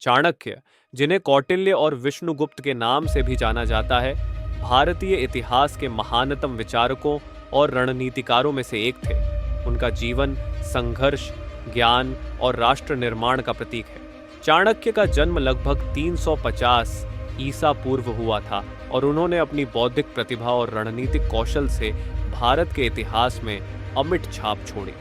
चाणक्य, जिन्हें कौटिल्य और विष्णुगुप्त के नाम से भी जाना जाता है, भारतीय इतिहास के महानतम विचारकों और रणनीतिकारों में से एक थे। उनका जीवन संघर्ष, ज्ञान और राष्ट्र निर्माण का प्रतीक है। चाणक्य का जन्म लगभग 350 ईसा पूर्व हुआ था और उन्होंने अपनी बौद्धिक प्रतिभा और रणनीतिक कौशल से भारत के इतिहास में अमिट छाप छोड़ी।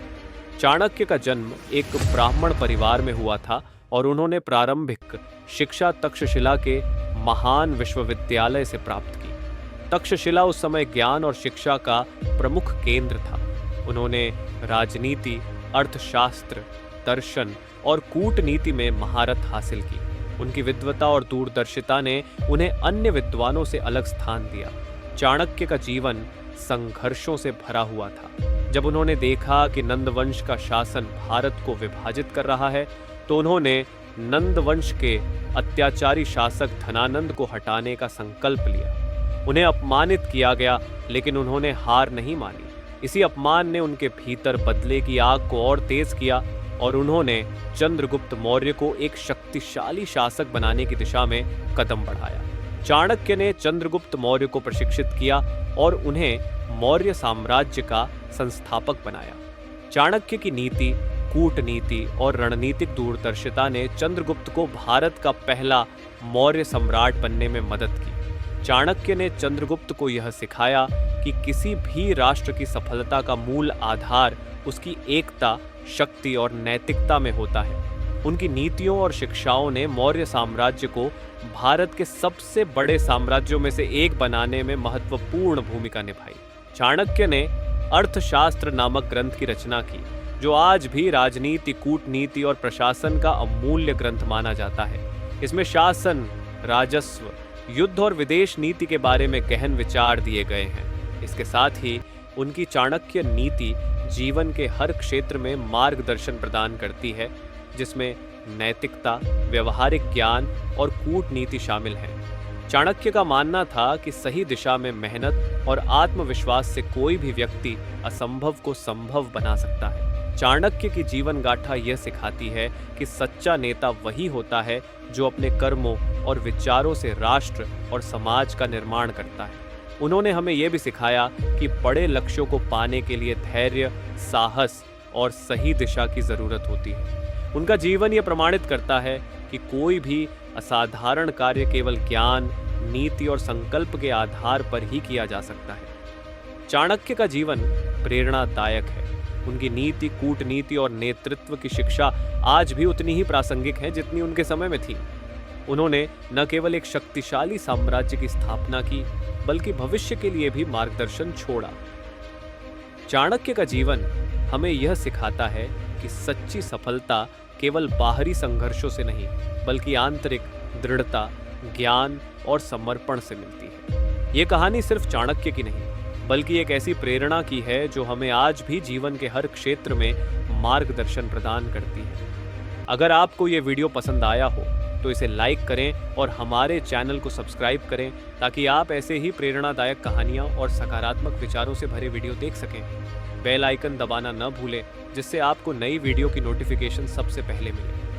चाणक्य का जन्म एक ब्राह्मण परिवार में हुआ था और उन्होंने प्रारंभिक शिक्षा तक्षशिला के महान विश्वविद्यालय से प्राप्त की। तक्षशिला उस समय ज्ञान और शिक्षा का प्रमुख केंद्र था। उन्होंने राजनीति, अर्थशास्त्र, दर्शन और कूटनीति में महारत हासिल की। उनकी विद्वता और दूरदर्शिता ने उन्हें अन्य विद्वानों से अलग स्थान दिया। चाणक्य का जीवन संघर्षों से भरा हुआ था। जब उन्होंने देखा कि नंद वंश का शासन भारत को विभाजित कर रहा है, तो उन्होंने नंद वंश के अत्याचारी शासक धनानंद को हटाने का संकल्प लिया। उन्हें अपमानित किया गया, लेकिन उन्होंने हार नहीं मानी। इसी अपमान ने उनके भीतर बदले की आग को और तेज किया और उन्होंने चंद्रगुप्त मौर्य को एक शक्तिशाली शासक बनाने की दिशा में कदम बढ़ाया। चाणक्य ने चंद्रगुप्त मौर्य को प्रशिक्षित किया और उन्हें मौर्य साम्राज्य का संस्थापक बनाया। चाणक्य की नीति, कूटनीति और रणनीतिक दूरदर्शिता ने चंद्रगुप्त को भारत का पहला मौर्य सम्राट बनने में मदद की। चाणक्य ने चंद्रगुप्त को यह सिखाया कि किसी भी राष्ट्र की सफलता का मूल आधार उसकी एकता, शक्ति और नैतिकता में होता है। उनकी नीतियों और शिक्षाओं ने मौर्य साम्राज्य को भारत के सबसे बड़े साम्राज्यों में से एक बनाने में महत्वपूर्ण भूमिका निभाई। चाणक्य ने अर्थशास्त्र नामक ग्रंथ की रचना की, जो आज भी राजनीति, कूटनीति और प्रशासन का अमूल्य ग्रंथ माना जाता है। इसमें शासन, राजस्व, युद्ध और विदेश नीति के बारे में गहन विचार दिए गए हैं। इसके साथ ही उनकी चाणक्य नीति जीवन के हर क्षेत्र में मार्गदर्शन प्रदान करती है, जिसमें नैतिकता, व्यवहारिक ज्ञान और कूटनीति शामिल है। चाणक्य का मानना था कि सही दिशा में मेहनत और आत्मविश्वास से कोई भी व्यक्ति असंभव को संभव बना सकता है। चाणक्य की जीवन गाथा यह सिखाती है कि सच्चा नेता वही होता है जो अपने कर्मों और विचारों से राष्ट्र और समाज का निर्माण करता है। उन्होंने हमें यह भी सिखाया कि बड़े लक्ष्यों को पाने के लिए धैर्य, साहस और सही दिशा की जरूरत होती है। उनका जीवन यह प्रमाणित करता है कि कोई भी असाधारण कार्य केवल ज्ञान, नीति और संकल्प के आधार पर ही किया जा सकता है। चाणक्य का जीवन प्रेरणादायक है। उनकी नीति, कूटनीति और नेतृत्व की शिक्षा आज भी उतनी ही प्रासंगिक है जितनी उनके समय में थी। उन्होंने न केवल एक शक्तिशाली साम्राज्य की स्थापना की, बल्कि भविष्य के लिए भी मार्गदर्शन छोड़ा। चाणक्य का जीवन हमें यह सिखाता है कि सच्ची सफलता केवल बाहरी संघर्षों से नहीं, बल्कि आंतरिक दृढ़ता, ज्ञान और समर्पण से मिलती है। ये कहानी सिर्फ चाणक्य की नहीं, बल्कि एक ऐसी प्रेरणा की है जो हमें आज भी जीवन के हर क्षेत्र में मार्गदर्शन प्रदान करती है। अगर आपको ये वीडियो पसंद आया हो तो इसे लाइक करें और हमारे चैनल को सब्सक्राइब करें, ताकि आप ऐसे ही प्रेरणादायक कहानियाँ और सकारात्मक विचारों से भरे वीडियो देख सकें। बेल आइकन दबाना न भूलें, जिससे आपको नई वीडियो की नोटिफिकेशन सबसे पहले मिले।